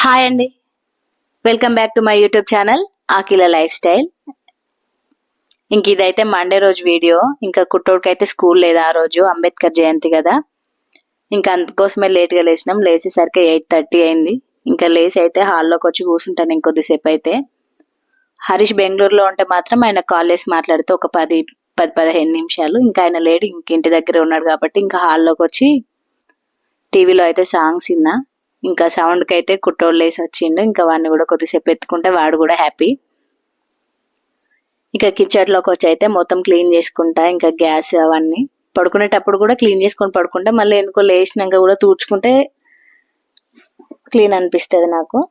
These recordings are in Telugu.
హాయ్ అండి, welcome back to my YouTube channel ఆకిల life style. ఇంక ఇదైతే మండే రోజు వీడియో. ఇంకా కుట్టోడికైతే స్కూల్ లేదు ఆ రోజు, అంబేద్కర్ జయంతి కదా. ఇంకా అందుకోసమే లేట్గా లేచినాం. లేచేసరికి 8:30 అయింది. ఇంకా లేచి అయితే హాల్లోకి వచ్చి కూర్చుంటాను ఇంకొద్దిసేపు అయితే. హరీష్ బెంగళూరులో ఉంటే మాత్రం ఆయన కాల్ చేసి మాట్లాడితే ఒక 10-15 నిమిషాలు. ఇంకా ఆయన లేడు, ఇంక ఇంటి దగ్గరే ఉన్నాడు కాబట్టి ఇంకా హాల్లోకి వచ్చి టీవీలో అయితే సాంగ్స్ విన్నా. ఇంకా సౌండ్కి అయితే కుట్టోళ్ళు వేసి వచ్చిండు. ఇంకా వాడిని కూడా కొద్దిసేపు ఎత్తుకుంటే వాడు కూడా హ్యాపీ. ఇంకా కిచెన్లోకి వచ్చి అయితే మొత్తం క్లీన్ చేసుకుంటా. ఇంకా గ్యాస్ అవన్నీ పడుకునేటప్పుడు కూడా క్లీన్ చేసుకొని పడుకుంటా. మళ్ళీ ఎందుకో లేచినాక కూడా తుడుచుకుంటే క్లీన్ అనిపిస్తుంది నాకు.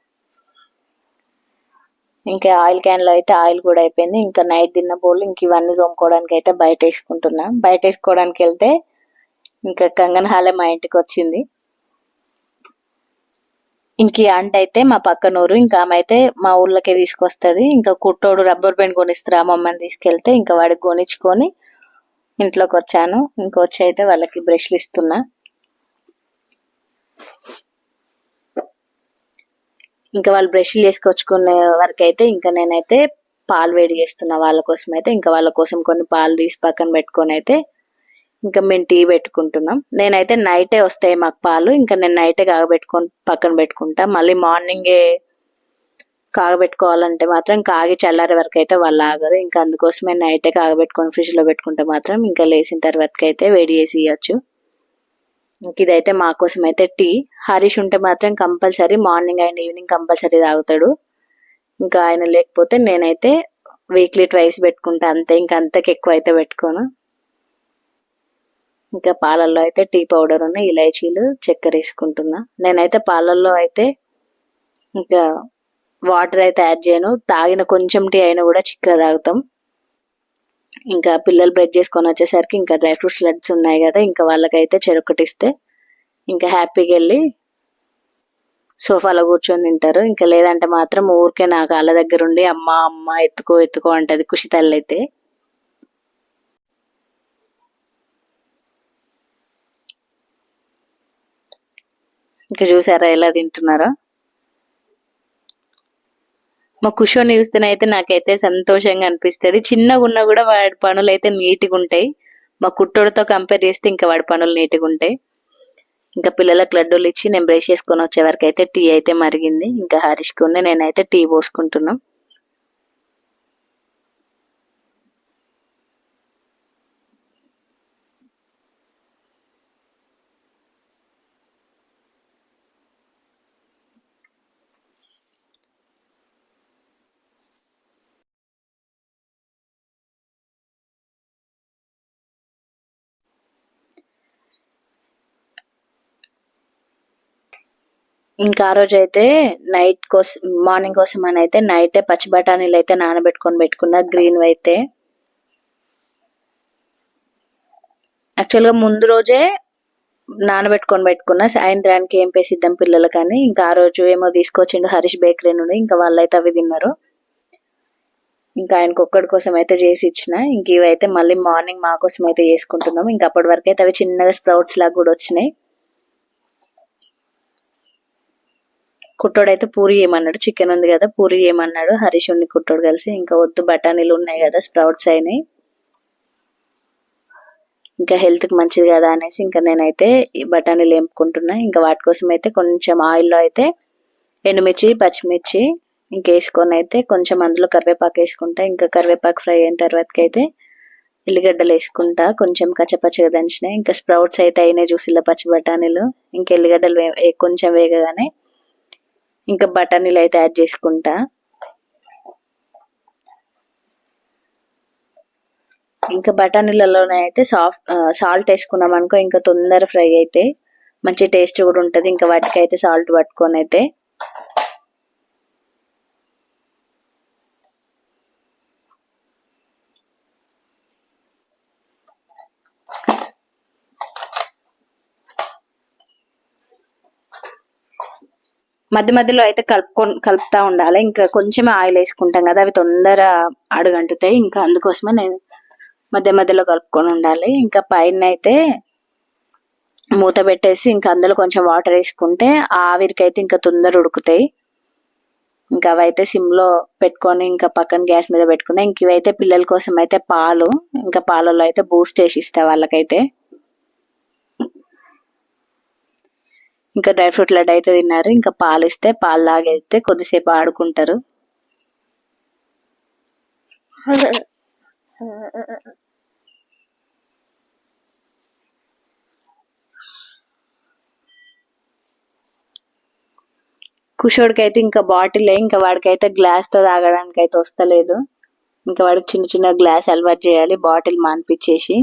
ఇంకా ఆయిల్ క్యాన్లో అయితే ఆయిల్ కూడా అయిపోయింది. ఇంకా నైట్ తిన్న బోళ్ళు ఇంక ఇవన్నీ తోముకోవడానికి అయితే బయట వేసుకుంటున్నా. బయట వేసుకోవడానికి వెళ్తే ఇంకా కంగన్ హాలే మా ఇంటికి వచ్చింది. ఇంక ఆంట అయితే మా పక్కనూరు, ఇంకా ఆమె అయితే మా ఊర్లోకే తీసుకొస్తుంది. ఇంకా కుట్టోడు రబ్బర్ బ్యాండ్ కొనిస్తారా మమ్మల్ని తీసుకెళ్తే ఇంకా వాడికి కొనిచ్చుకొని ఇంట్లోకి వచ్చాను. ఇంకొచ్చి అయితే వాళ్ళకి బ్రష్లు ఇస్తున్నా. ఇంకా వాళ్ళు బ్రష్లు చేసుకొచ్చుకునే వరకు అయితే ఇంకా నేనైతే పాలు వేడి చేస్తున్నా వాళ్ళ కోసం అయితే. ఇంకా వాళ్ళ కోసం కొన్ని పాలు తీసి పక్కన పెట్టుకొని అయితే ఇంకా మేము టీ పెట్టుకుంటున్నాం. నేనైతే నైటే వస్తాయి మాకు పాలు. ఇంకా నేను నైటే కాగబెట్టుకొని పక్కన పెట్టుకుంటా. మళ్ళీ మార్నింగే కాగబెట్టుకోవాలంటే మాత్రం కాగి చల్లారే వరకు అయితే వాళ్ళు ఆగరు. ఇంకా అందుకోసమే నైటే కాగబెట్టుకొని ఫ్రిడ్జ్లో పెట్టుకుంటే మాత్రం ఇంకా లేచిన తర్వాతకి అయితే వేడి చేసి ఇవ్వచ్చు. ఇంక ఇదైతే మా కోసం అయితే టీ. హరీష్ ఉంటే మాత్రం compulsory morning and evening compulsory తాగుతాడు. ఇంకా ఆయన లేకపోతే నేనైతే వీక్లీ ట్వైస్ పెట్టుకుంటా అంతే. ఇంకా అంతకు ఎక్కువ అయితే పెట్టుకోను. ఇంకా పాలల్లో అయితే టీ పౌడర్ ఉన్న ఇలాచీలు చక్కెర వేసుకుంటున్నా. నేనైతే పాలల్లో అయితే ఇంకా వాటర్ అయితే యాడ్ చేయను. తాగిన కొంచెం టీ అయినా కూడా చిక్కగా తాగుతాం. ఇంకా పిల్లలు బ్రెడ్ చేసుకొని వచ్చేసరికి ఇంకా డ్రై ఫ్రూట్స్ లడ్స్ ఉన్నాయి కదా, ఇంకా వాళ్ళకైతే చెరొకటిస్తే ఇంకా హ్యాపీగా వెళ్ళి సోఫాలో కూర్చొని తింటారు. ఇంకా లేదంటే మాత్రం ఊరికే నా కాళ్ళ దగ్గర ఉండి అమ్మ అమ్మ ఎత్తుకో అంటది ఖుషి తల్లి అయితే. ఇంకా చూసారా ఎలా తింటున్నారో. మా కుషోని చూస్తేనైతే నాకైతే సంతోషంగా అనిపిస్తుంది. చిన్నగా ఉన్నా కూడా వాడి పనులు అయితే నీట్గా ఉంటాయి. మా కుట్టోడితో కంపేర్ చేస్తే ఇంకా వాడి పనులు నీట్గా ఉంటాయి. ఇంకా పిల్లలకు లడ్డూలు ఇచ్చి నేను బ్రష్ చేసుకొని వచ్చే వరకు అయితే టీ అయితే మరిగింది. ఇంకా హరీష్కి నేనైతే టీ పోసుకుంటున్నాం. ఇంకా ఆ రోజు అయితే నైట్ కోసం మార్నింగ్ కోసం అని అయితే నైటే పచ్చి బఠానీలు అయితే నానబెట్టుకొని పెట్టుకున్నా. గ్రీన్ అయితే యాక్చువల్గా ముందు రోజే నానబెట్టుకొని పెట్టుకున్నా. సాయంత్రానికి ఏం పేసిద్దాం పిల్లలు కానీ ఇంకా ఆ రోజు ఏమో తీసుకొచ్చిండు హరీష్ బేకరీ నుండి. ఇంకా వాళ్ళైతే అవి తిన్నారు. ఇంకా ఆయనకు ఒక్కడి కోసం అయితే చేసి ఇచ్చిన. ఇంక ఇవైతే మళ్ళీ మార్నింగ్ మా కోసం అయితే చేసుకుంటున్నాం. ఇంకా అప్పటి వరకు అయితే అవి చిన్నగా స్ప్రౌట్స్ లాగా కూడా వచ్చినాయి. కుట్టోడు అయితే పూరి ఏమన్నాడు, చికెన్ ఉంది కదా పూరి ఏమన్నాడు. హరీష్ ఉన్ని కుట్టోడు కలిసి ఇంకా వద్దు బఠానీలు ఉన్నాయి కదా స్ప్రౌట్స్ అయినాయి, ఇంకా హెల్త్కి మంచిది కదా అనేసి ఇంకా నేనైతే ఈ బఠానీలు వేపుకుంటున్నా. ఇంకా వాటి కోసం అయితే కొంచెం ఆయిల్లో అయితే ఎండుమిర్చి పచ్చిమిర్చి ఇంకా వేసుకొని అయితే కొంచెం అందులో కరివేపాకు వేసుకుంటా. ఇంకా కరివేపాకు ఫ్రై అయిన తర్వాతకి అయితే ఎల్లిగడ్డలు వేసుకుంటా, కొంచెం కచ్చపచ్చగా దంచినాయి. ఇంకా స్ప్రౌట్స్ అయితే అయినాయి చూసిల్లా పచ్చి బఠానీలు. ఇంకా ఎల్లిగడ్డలు కొంచెం వేగగానే ఇంకా బఠానీలు అయితే యాడ్ చేసుకుంటా. ఇంకా బఠానీలలోనే అయితే సాల్ట్ వేసుకున్నాం అనుకో ఇంకా తొందర ఫ్రై అయితే మంచి టేస్ట్ కూడా ఉంటుంది. ఇంకా వాటికి అయితే సాల్ట్ పట్టుకొని అయితే మధ్య మధ్యలో అయితే కలుపుతా ఉండాలి. ఇంకా కొంచెం ఆయిల్ వేసుకుంటాం కదా అవి తొందర అడుగంటుతాయి. ఇంకా అందుకోసమే నేను మధ్య మధ్యలో కలుపుకొని ఉండాలి. ఇంకా పైన అయితే మూత పెట్టేసి ఇంకా అందులో కొంచెం వాటర్ వేసుకుంటే ఆవిరికైతే ఇంకా తొందర ఉడుకుతాయి. ఇంకా అవైతే సిమ్ లో పెట్టుకొని ఇంకా పక్కన గ్యాస్ మీద పెట్టుకున్నా. ఇంక ఇవైతే పిల్లల కోసం అయితే పాలు, ఇంకా పాలలో అయితే బూస్ట్ వేసి ఇస్తా వాళ్ళకైతే. ఇంకా డ్రై ఫ్రూట్ లడ్డు అయితే తిన్నారు. ఇంకా పాలు ఇస్తే పాలు తాగైతే కొద్దిసేపు ఆడుకుంటారు. కుషోడికి అయితే ఇంకా బాటిల్, ఇంకా వాడికైతే గ్లాస్ తో తాగడానికి అయితే వస్తలేదు. ఇంకా వాడికి చిన్న చిన్న గ్లాస్ అలవాటు చేయాలి, బాటిల్ మాన్పించేసి.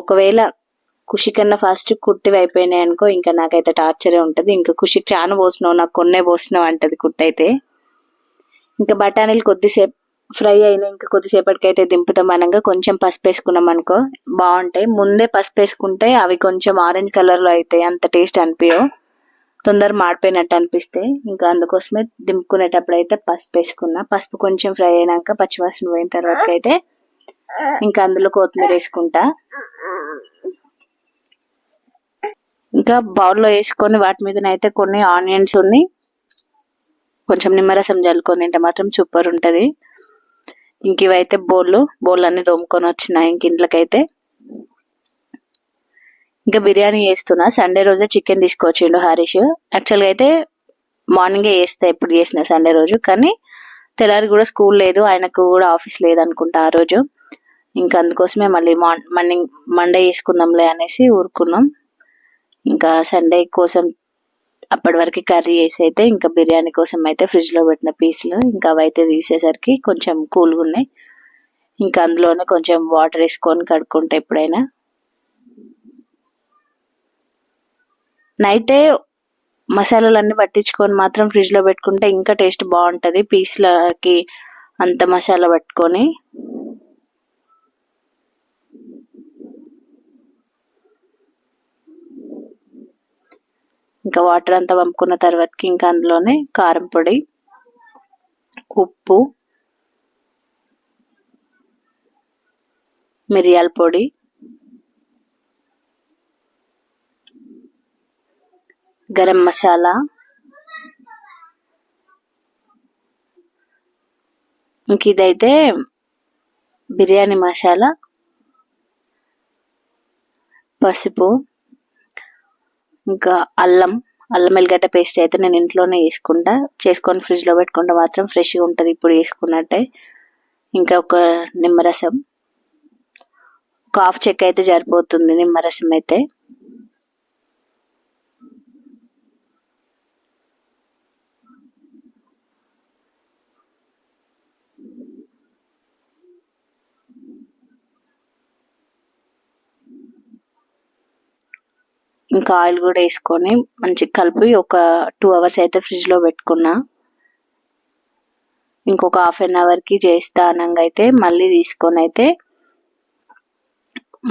ఒకవేళ ఖుషి కన్నా ఫస్ట్ కుట్టివి అయిపోయినాయి అనుకో, ఇంకా నాకైతే టార్చరే ఉంటది. ఇంకా ఖుషికి చాను పోసినావు, నాకు కొన్నే పోసినావు అంటది కుట్టయితే. ఇంకా బఠానీలు కొద్దిసేపు ఫ్రై అయినా ఇంకా కొద్దిసేపటికైతే దింపుతాం. అనగా కొంచెం పసుపు వేసుకున్నాం అనుకో బాగుంటాయి. ముందే పసుపు వేసుకుంటే అవి కొంచెం ఆరెంజ్ కలర్ లో అవుతాయి, అంత టేస్ట్ అనిపించవు, తొందర మాడిపోయినట్టు అనిపిస్తే. ఇంకా అందుకోసమే దింపుకునేటప్పుడు అయితే పసుపు వేసుకున్నా. పసుపు కొంచెం ఫ్రై అయినాక పచ్చివాసన పోయిన తర్వాత అయితే ఇంకా అందులో కొత్తిమీర వేసుకుంటా. ఇంకా బౌల్లో వేసుకొని వాటి మీదనైతే కొన్ని ఆనియన్స్ ఉన్నాయి, కొంచెం నిమ్మరసం జల్లుకొని తింటే మాత్రం సూపర్ ఉంటది. ఇంక ఇవైతే బౌల్ అన్ని తోముకొని వచ్చినాయి ఇంక ఇంట్లోకైతే. ఇంకా బిర్యానీ చేస్తున్నా. సండే రోజే చికెన్ తీసుకొచ్చిండు హరీష్. యాక్చువల్గా అయితే మార్నింగే చేస్తా ఎప్పుడు చేసిన సండే రోజు, కానీ తెల్లారి కూడా స్కూల్ లేదు, ఆయనకు కూడా ఆఫీస్ లేదు అనుకుంటా ఆ రోజు. ఇంకా అందుకోసమే మళ్ళీ మండే చేసుకుందాంలే అనేసి ఊరుకున్నాం. ఇంకా సండే కోసం అప్పటి వరకు కర్రీ వేసి అయితే ఇంకా బిర్యానీ కోసం అయితే ఫ్రిడ్జ్ లో పెట్టిన పీసులు ఇంకా అవైతే తీసేసరికి కొంచెం కూల్గా ఉన్నాయి. ఇంకా అందులోనే కొంచెం వాటర్ వేసుకొని కడుక్కుంటా ఎప్పుడైనా. నైటే మసాలాలన్నీ పట్టించుకొని మాత్రం ఫ్రిడ్జ్ లో పెట్టుకుంటే ఇంకా టేస్ట్ బాగుంటది, పీస్లకి అంత మసాలా పట్టుకొని. ఇంకా వాటర్ అంతా పంపుకున్న తర్వాతకి ఇంకా అందులోనే కారం పొడి, ఉప్పు, మిరియాల పొడి, గరం మసాలా, ఇంక ఇదైతే బిర్యానీ మసాలా, పసుపు, ఇంకా అల్లం ఎల్లిగడ్డ పేస్ట్ అయితే నేను ఇంట్లోనే చేసుకొని ఫ్రిడ్జ్ లో పెట్టుకుంటే మాత్రం ఫ్రెష్గా ఉంటుంది ఇప్పుడు వేసుకున్నట్టే. ఇంకా ఒక నిమ్మరసం, ఒక హాఫ్ చెక్క అయితే సరిపోతుంది నిమ్మరసం అయితే. ఇంకా ఆయిల్ కూడా వేసుకొని మంచిగా కలిపి ఒక 2 hours అయితే ఫ్రిడ్జ్ లో పెట్టుకున్నా. ఇంకొక హాఫ్ అన్ అవర్ కి చేస్తా అనంగా అయితే మళ్ళీ తీసుకొని అయితే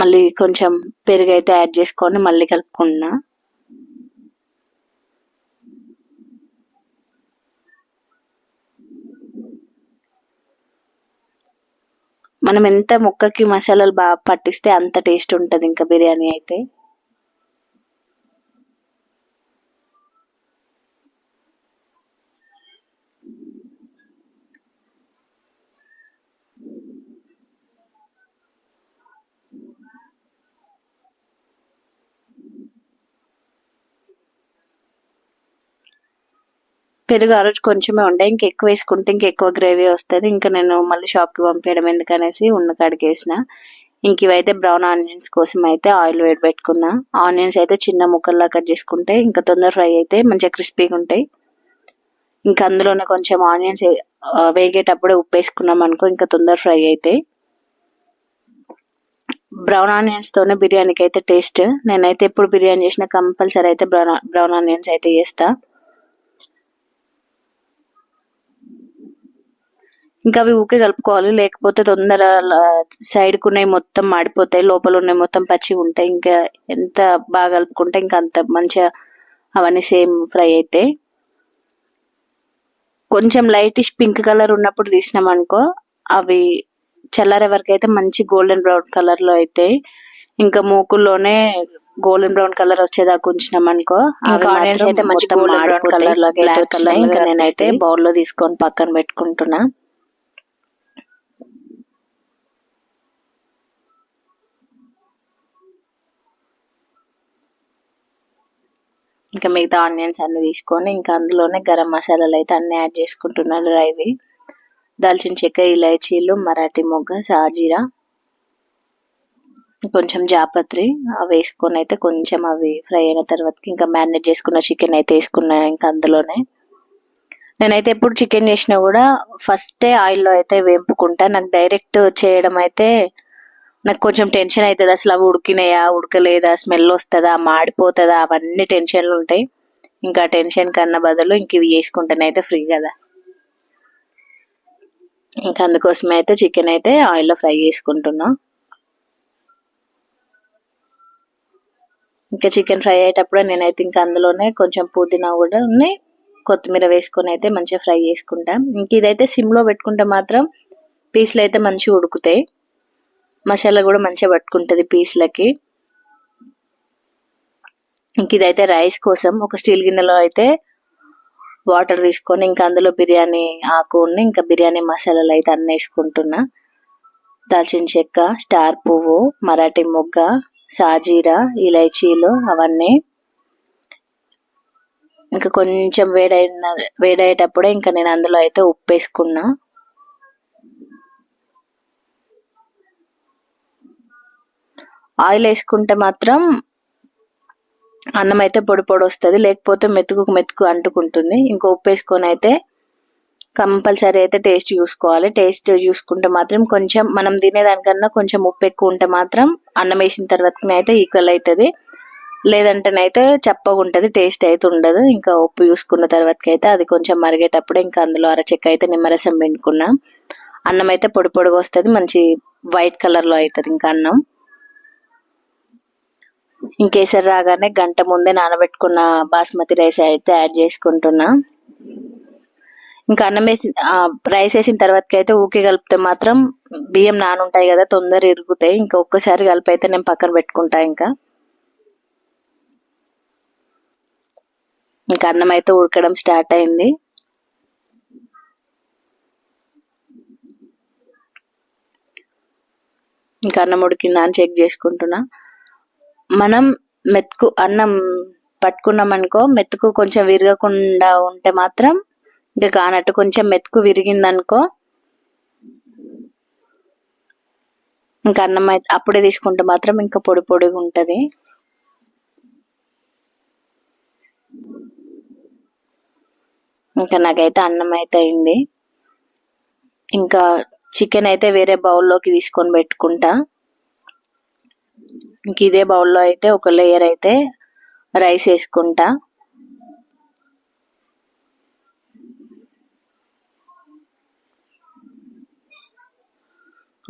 మళ్ళీ కొంచెం పెరుగు అయితే యాడ్ చేసుకొని మళ్ళీ కలుపుకున్నా. మనం ఎంత ముక్కకి మసాలాలు బాగా పట్టిస్తే అంత టేస్ట్ ఉంటది ఇంకా బిర్యానీ అయితే. పెరుగు ఆ రోజు కొంచెమే ఉండే, ఇంకెక్కువ వేసుకుంటే ఇంకెక్కువ గ్రేవీ వస్తుంది. ఇంకా నేను మళ్ళీ షాప్కి పంపించడం ఎందుకనేసి ఉన్న కాడికి వేసిన. ఇంక ఇవైతే బ్రౌన్ ఆనియన్స్ కోసం అయితే ఆయిల్ వేడి పెట్టుకున్నా. ఆనియన్స్ అయితే చిన్న ముక్కల్లా కట్ చేసుకుంటే ఇంకా తొందర ఫ్రై అయితే మంచిగా క్రిస్పీగా ఉంటాయి. ఇంకా అందులోనే కొంచెం ఆనియన్స్ వేగేటప్పుడే ఉప్పు వేసుకున్నాం అనుకో ఇంకా తొందర ఫ్రై అవుతాయి. బ్రౌన్ ఆనియన్స్ తోనే బిర్యానీకి అయితే టేస్ట్. నేనైతే ఎప్పుడు బిర్యానీ చేసినా కంపల్సరీ అయితే బ్రౌన్ ఆనియన్స్ అయితే చేస్తా. ఇంకా అవి ఊకే కలుపుకోవాలి, లేకపోతే తొందర సైడ్కు ఉన్నాయి మొత్తం మాడిపోతాయి, లోపల ఉన్నాయి మొత్తం పచ్చిగా ఉంటాయి. ఇంకా ఎంత బాగా కలుపుకుంటే ఇంకా అంత మంచిగా అవన్నీ సేమ్ ఫ్రై అవుతాయి. కొంచెం లైటిష్ పింక్ కలర్ ఉన్నప్పుడు తీసినాం అనుకో అవి చల్లారే వరకు అయితే మంచి గోల్డెన్ బ్రౌన్ కలర్ లో అవుతాయి. ఇంకా మూకుల్లోనే గోల్డెన్ బ్రౌన్ కలర్ వచ్చేదాకా ఉంచినాం అనుకో, ఇంకా ఆనియన్స్ అయితే మంచి గోల్డెన్ బ్రౌన్ కలర్ లోకి అయితే వచ్చినాయి. ఇంకా నేనైతే బౌల్లో తీసుకొని పక్కన పెట్టుకుంటున్నా. ఇంకా మిగతా ఆనియన్స్ అన్ని తీసుకొని ఇంకా అందులోనే గరం మసాలాలు అయితే అన్ని యాడ్ చేసుకుంటున్నాను. డ్రైవి, దాల్చిన చెక్క, ఇలాచీలు, మరాఠీ మొగ్గ, సాజీరా, కొంచెం జాపత్రి అవి వేసుకొని అయితే కొంచెం అవి ఫ్రై అయిన తర్వాతకి ఇంకా మ్యారినేట్ చేసుకున్న చికెన్ అయితే వేసుకున్నా. ఇంకా అందులోనే నేనైతే ఎప్పుడు చికెన్ చేసినా కూడా ఫస్టే ఆయిల్లో అయితే వేపుకుంటా. నాకు డైరెక్ట్ చేయడం అయితే నాకు కొంచెం టెన్షన్ అవుతుంది. అసలు అవి ఉడికినాయా, ఉడకలేదా, స్మెల్ వస్తుందా, మాడిపోతుందా, అవన్నీ టెన్షన్లు ఉంటాయి. ఇంకా టెన్షన్ కన్నా బదులు ఇంక ఇవి వేసుకుంటేనైతే ఫ్రీ కదా. ఇంకా అందుకోసమే అయితే చికెన్ అయితే ఆయిల్లో ఫ్రై చేసుకుంటున్నా. ఇంకా చికెన్ ఫ్రై అయ్యేటప్పుడు నేనైతే ఇంకా అందులోనే కొంచెం పుదీనా కూడా కొత్తిమీర వేసుకొని అయితే మంచిగా ఫ్రై చేసుకుంటా. ఇంక ఇదైతే సిమ్లో పెట్టుకుంటే మాత్రం పీసులు అయితే మంచిగా ఉడుకుతాయి, మసాలా కూడా మంచిగా పట్టుకుంటుంది పీస్లకి. ఇంక ఇదైతే రైస్ కోసం ఒక స్టీల్ గిన్నెలో అయితే వాటర్ తీసుకొని ఇంకా అందులో బిర్యానీ ఆకు ఇంకా బిర్యానీ మసాలాలు అయితే అన్నీ వేసుకుంటున్నా. దాల్చిన చెక్క, స్టార్ పువ్వు, మరాఠీ మొగ్గ, సాజీరా, ఇలైచీలు అవన్నీ ఇంకా కొంచెం వేడయ్యేటప్పుడే ఇంకా నేను అందులో అయితే ఉప్పు వేసుకున్నా. ఆయిల్ వేసుకుంటే మాత్రం అన్నం అయితే పొడి పొడి వస్తుంది, లేకపోతే మెతుకు అంటుకుంటుంది. ఇంకో ఉప్పు వేసుకొని అయితే కంపల్సరీ అయితే టేస్ట్ చూసుకోవాలి. టేస్ట్ చూసుకుంటే మాత్రం కొంచెం మనం తినేదానికన్నా కొంచెం ఉప్పు ఎక్కువ ఉంటే మాత్రం అన్నం వేసిన తర్వాత అయితే ఈక్వల్ అవుతుంది, లేదంటేనైతే చప్పగా ఉంటుంది, టేస్ట్ అయితే ఉండదు. ఇంకా ఉప్పు చూసుకున్న తర్వాతకి అయితే అది కొంచెం మరిగేటప్పుడు ఇంకా అందులో అరచెక్క అయితే నిమ్మరసం పిండుకున్నా. అన్నం అయితే పొడి పొడిగా వస్తుంది, మంచి వైట్ కలర్లో అవుతుంది ఇంకా అన్నం. ఇంకేసరి రాగానే గంట ముందే నానబెట్టుకున్న బాస్మతి రైస్ అయితే యాడ్ చేసుకుంటున్నా. ఇంకా అన్నం వేసి రైస్ వేసిన తర్వాతకి అయితే ఊకే కలిపితే మాత్రం బియ్యం నానుంటాయి కదా, తొందర ఇరుగుతాయి. ఇంకా ఒక్కసారి కలిపి అయితే నేను పక్కన పెట్టుకుంటా. ఇంకా అన్నం అయితే ఉడకడం స్టార్ట్ అయింది. ఇంకా అన్నం ఉడికిందా అని చెక్ చేసుకుంటున్నా. మనం అన్నం పట్టుకున్నాం అనుకో, మెతుకు కొంచెం విరగకుండా ఉంటే మాత్రం ఇంకా కానట్టు. కొంచెం మెతుకు విరిగిందనుకో ఇంకా అన్నం అయితే అప్పుడే తీసుకుంటే మాత్రం ఇంకా పొడి పొడిగా ఉంటుంది. ఇంకా నాకైతే అన్నం అయితే అయింది. ఇంకా చికెన్ అయితే వేరే బౌల్లోకి తీసుకొని పెట్టుకుంటా. ఇంక ఇదే బౌల్లో అయితే ఒక లేయర్ అయితే రైస్ వేసుకుంటా.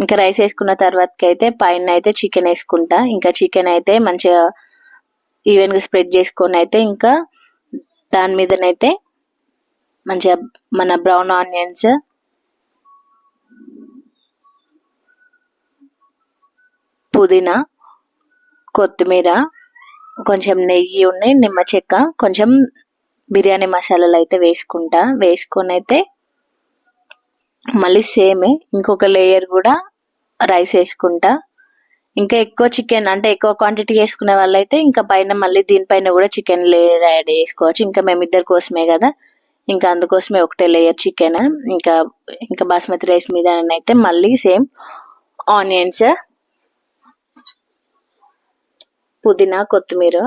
ఇంకా రైస్ వేసుకున్న తర్వాతకి అయితే పైన అయితే చికెన్ వేసుకుంటా. ఇంకా చికెన్ అయితే మంచిగా ఈవెన్గా స్ప్రెడ్ చేసుకొని అయితే ఇంకా దాని మీదనైతే మంచిగా మన బ్రౌన్ ఆనియన్స్, పుదీనా, కొత్తిమీర, కొంచెం నెయ్యి నిమ్మ చెక్క, కొంచెం బిర్యానీ మసాలాలు అయితే వేసుకుంటా. వేసుకొని అయితే మళ్ళీ సేమ్ ఇంకొక లేయర్ కూడా రైస్ వేసుకుంటా. ఇంకా ఎక్కువ చికెన్ అంటే ఎక్కువ క్వాంటిటీ వేసుకునే వాళ్ళైతే ఇంకా పైన మళ్ళీ దీనిపైన కూడా చికెన్ లేయర్ యాడ్ చేసుకోవచ్చు. ఇంకా మేమిద్దరి కోసమే కదా, ఇంకా అందుకోసమే ఒకటే లేయర్ చికెన్. ఇంకా బాస్మతి రైస్ మీద అయితే మళ్ళీ సేమ్ ఆనియన్స్, పుదీనా, కొత్తిమీర.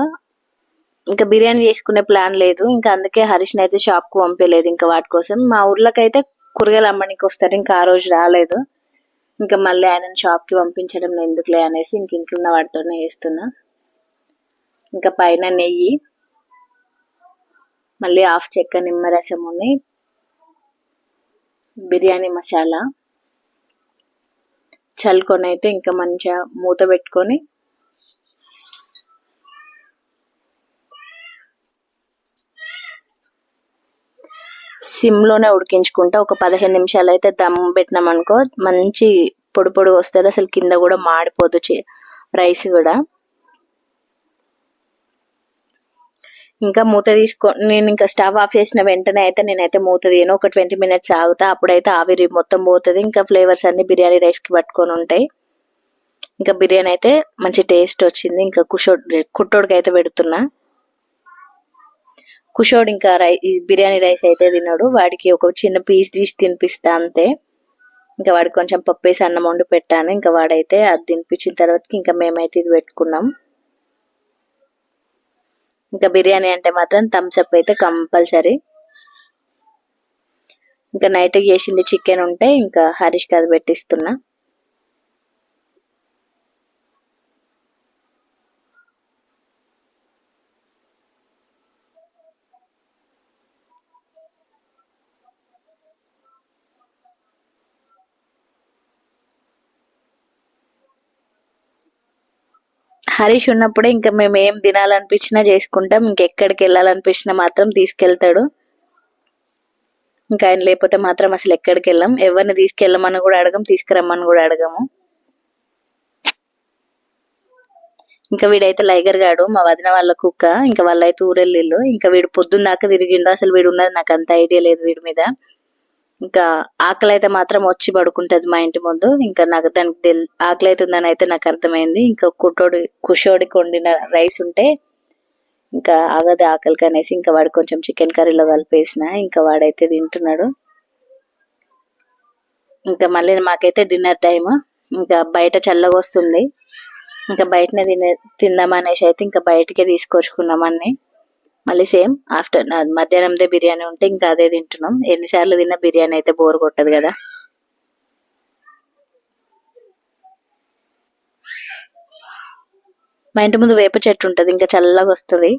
ఇంకా బిర్యానీ చేసుకునే ప్లాన్ లేదు, ఇంకా అందుకే హరీష్ని అయితే షాప్కి పంపించలేదు. ఇంకా వాటి కోసం మా ఊర్లోకైతే కూరగాయలు అమ్మడానికి వస్తారు, ఇంకా ఆ రోజు రాలేదు. ఇంకా మళ్ళీ ఆయనను షాప్కి పంపించడం ఎందుకులే అనేసి ఇంక ఇంట్లో ఉన్న వాటితోనే వేస్తున్నా. ఇంకా పైన నెయ్యి, మళ్ళీ హాఫ్ చెక్క నిమ్మరసం బిర్యానీ మసాలా చల్లుకొని అయితే ఇంకా మంచిగా మూత పెట్టుకొని సిమ్లోనే ఉడికించుకుంటా. ఒక 15 నిమిషాలు అయితే దమ్ పెట్టినాం అనుకో, మంచి పొడి పొడి వస్తుంది, అసలు కింద కూడా మాడిపోదు. రైస్ కూడా. ఇంకా మూత నేను ఇంకా స్టవ్ ఆఫ్ చేసిన వెంటనే అయితే నేనైతే మూత తీయను, ఒక 20 minutes ఆగుతా, అప్పుడైతే ఆవిరి మొత్తం పోతుంది, ఇంకా ఫ్లేవర్స్ అన్ని బిర్యానీ రైస్కి పట్టుకొని ఉంటాయి. ఇంకా బిర్యానీ అయితే మంచి టేస్ట్ వచ్చింది. ఇంకా కుట్టోడికి అయితే పెడుతున్నా. కుషోడు ఇంకా బిర్యానీ రైస్ అయితే తిన్నాడు, వాడికి ఒక చిన్న పీస్ తీసి తినిపిస్తా అంతే. ఇంకా వాడికి కొంచెం పప్పు వేసి అన్నం వండి పెట్టాను. ఇంకా వాడైతే అది తినిపించిన తర్వాతకి ఇంకా మేమైతే ఇది పెట్టుకున్నాం. ఇంకా బిర్యానీ అంటే మాత్రం థమ్స్ అప్ అయితే కంపల్సరీ. ఇంకా నైట్ చేసింది చికెన్ ఉంటే ఇంకా హరీష్కి అది పెట్టిస్తున్నా. హరీష్ ఉన్నప్పుడే ఇంకా మేము ఏం తినాలనిపించినా చేసుకుంటాం, ఇంకెక్కడికి వెళ్ళాలనిపించినా మాత్రం తీసుకెళ్తాడు. ఇంకా ఆయన లేకపోతే మాత్రం అసలు ఎక్కడికి వెళ్ళాం, ఎవరిని తీసుకెళ్ళమని కూడా అడగం, తీసుకురమ్మని కూడా అడగము. ఇంకా వీడైతే లైగర్ గాడు, మా వదిన వాళ్ళ కుక్క. ఇంకా వాళ్ళైతే ఊరెళ్ళిళ్ళు. ఇంకా వీడు పొద్దున్న దాకా తిరిగిండు, అసలు వీడు ఉన్నది నాకు అంత ఐడియా లేదు వీడి మీద. ఇంకా ఆకలి అయితే మాత్రం వచ్చి పడుకుంటది మా ఇంటి ముందు. ఇంకా నాకు దానికి ఆకలి అవుతుందని అయితే నాకు అర్థమైంది. ఇంకా కుషోడికి వండిన రైస్ ఉంటే ఇంకా ఆగది ఆకలికి అనేసి ఇంకా వాడు కొంచెం చికెన్ కర్రీలో కలిపేసిన, ఇంకా వాడైతే తింటున్నాడు. ఇంకా మళ్ళీ మాకైతే డిన్నర్ టైమ్. ఇంకా బయట చల్లగా వస్తుంది, ఇంకా బయటనే తిందామనేసి అయితే ఇంకా బయటకే తీసుకొచ్చుకున్నాం అన్ని. మళ్ళీ సేమ్ మధ్యాహ్నందే బిర్యానీ ఉంటే ఇంకా అదే తింటున్నాం. ఎన్నిసార్లు తిన్నా బిర్యానీ అయితే బోర్ కొట్టదు కదా. మా ఇంటి ముందు వేప చెట్టు ఉంటది, ఇంకా చల్లగా వస్తుంది.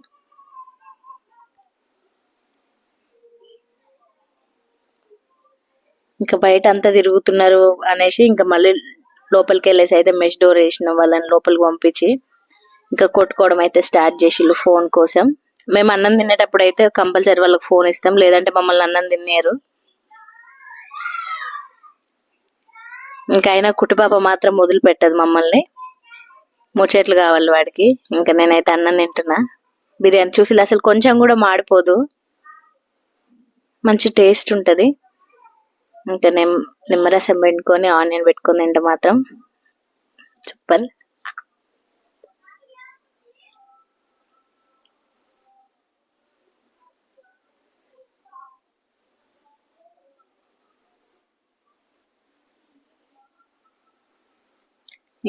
ఇంకా బయట అంతా తిరుగుతున్నారు అనేసి ఇంకా మళ్ళీ లోపలికి వెళ్ళేసి అయితే మెష్ డోర్ వేసినాం, వాళ్ళని లోపలికి పంపించి ఇంకా కొట్టుకోవడం అయితే స్టార్ట్ చేసిళ్ళు ఫోన్ కోసం. మేము అన్నం తినేటప్పుడు అయితే కంపల్సరీ వాళ్ళకి ఫోన్ ఇస్తాం, లేదంటే మమ్మల్ని అన్నం తినేరు. ఇంకా అయినా కుటుంబ మాత్రం వదిలిపెట్టదు మమ్మల్ని, ముచ్చట్లు కావాలి వాడికి. ఇంకా నేనైతే అన్నం తింటున్నా. బిర్యానీ చూసి అసలు కొంచెం కూడా మాడిపోదు, మంచి టేస్ట్ ఉంటుంది. ఇంకా నిమ్మరసం పెట్టుకొని ఆనియన్ పెట్టుకొని తింటే మాత్రం సూపర్.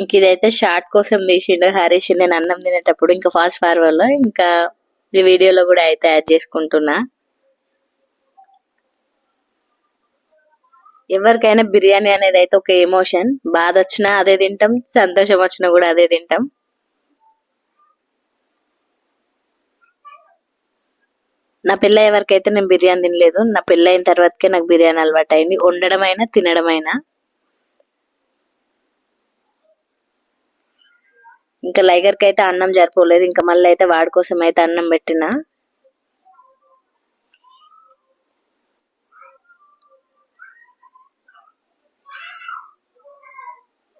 ఇంక ఇదైతే షార్ట్ కోసం తీసిండు హరీష్, నేను అన్నం తినేటప్పుడు ఇంకా ఫాస్ట్ ఫార్వర్డ్ లో ఇంకా ఈ వీడియోలో కూడా అయితే యాడ్ చేసుకుంటున్నా. ఎవరికైనా బిర్యానీ అనేది అయితే ఒక ఎమోషన్. బాధ వచ్చినా అదే తింటాం, సంతోషం వచ్చినా కూడా అదే తింటాం. నా పిల్ల ఎవరికైతే నేను బిర్యానీ తినలేదు, నా పిల్ల అయిన తర్వాతకే నాకు బిర్యానీ అలవాటు అయింది, వండడం అయినా తినడం అయినా. ఇంకా లైగర్కి అయితే అన్నం సరిపోలేదు, ఇంకా మళ్ళీ అయితే వాడి కోసం అయితే అన్నం పెట్టిన.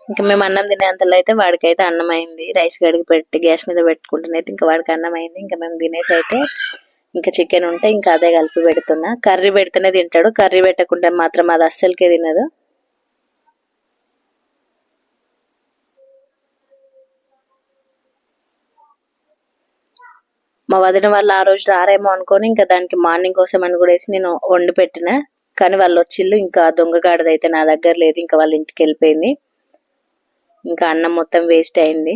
ఇంకా మేము అన్నం తినేంతలో అయితే వాడికైతే అన్నం అయింది. రైస్ కడిగి పెట్టి గ్యాస్ మీద పెట్టుకుంటున్నైతే ఇంకా వాడికి అన్నం అయింది. ఇంకా మేము తినేసి అయితే ఇంకా చికెన్ ఉంటే ఇంకా అదే కలిపి పెడుతున్నా. కర్రీ పెడితేనే తింటాడు, కర్రీ పెట్టకుంటే మాత్రం అది అస్సలకే తినదు. మా వదిన వాళ్ళు ఆ రోజు రారేమో అనుకొని ఇంకా దానికి మార్నింగ్ కోసం అని కూడా వేసి నేను వండి పెట్టిన, కానీ వాళ్ళు వచ్చిళ్ళు. ఇంకా దొంగగాడదైతే నా దగ్గర లేదు, ఇంకా వాళ్ళ ఇంటికి వెళ్ళిపోయింది. ఇంకా అన్నం మొత్తం వేస్ట్ అయింది.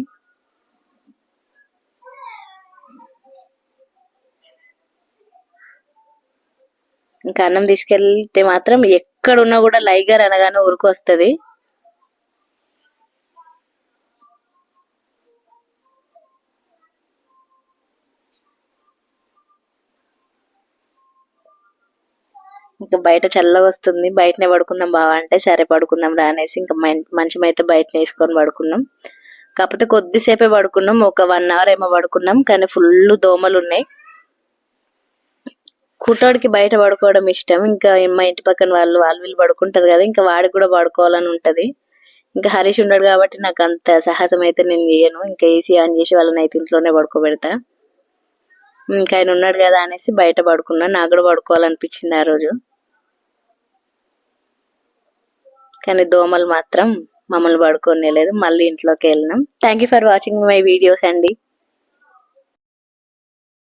ఇంకా అన్నం తీసుకెళ్తే మాత్రం ఎక్కడున్నా కూడా లైగర్ అనగానే ఉరికొస్తుంది. ఇంకా బయట చల్లగా వస్తుంది, బయటనే పడుకుందాం బావా అంటే సరే పడుకుందాం రా అనేసి ఇంకా మంచం అయితే బయటనే వేసుకొని పడుకున్నాం. కాకపోతే కొద్దిసేపే పడుకున్నాం, ఒక 1 hour ఏమో పడుకున్నాం, కానీ ఫుల్ దోమలు ఉన్నాయి. కుట్టోడికి బయట పడుకోవడం ఇష్టం, ఇంకా మా ఇంటి పక్కన వాళ్ళు వీళ్ళు పడుకుంటారు కదా, ఇంకా వాడికి కూడా పడుకోవాలని ఉంటది. ఇంకా హరీష్ ఉన్నాడు కాబట్టి నాకు అంత సాహసం అయితే నేను చేయను. ఇంకా ఏసీ ఆన్ చేసి వాళ్ళని అయితే ఇంట్లోనే పడుకోబెడతా. ఇంకా ఆయన ఉన్నాడు కదా అనేసి బయట పడుకున్నా. నాకు కూడా పడుకోవాలనిపించింది ఆ రోజు, కానీ దోమలు మాత్రం మమ్మల్ని పడుకోనిలేదు. మళ్ళీ ఇంట్లోకి వెళ్ళినాం. Thank you for watching my videos అండి.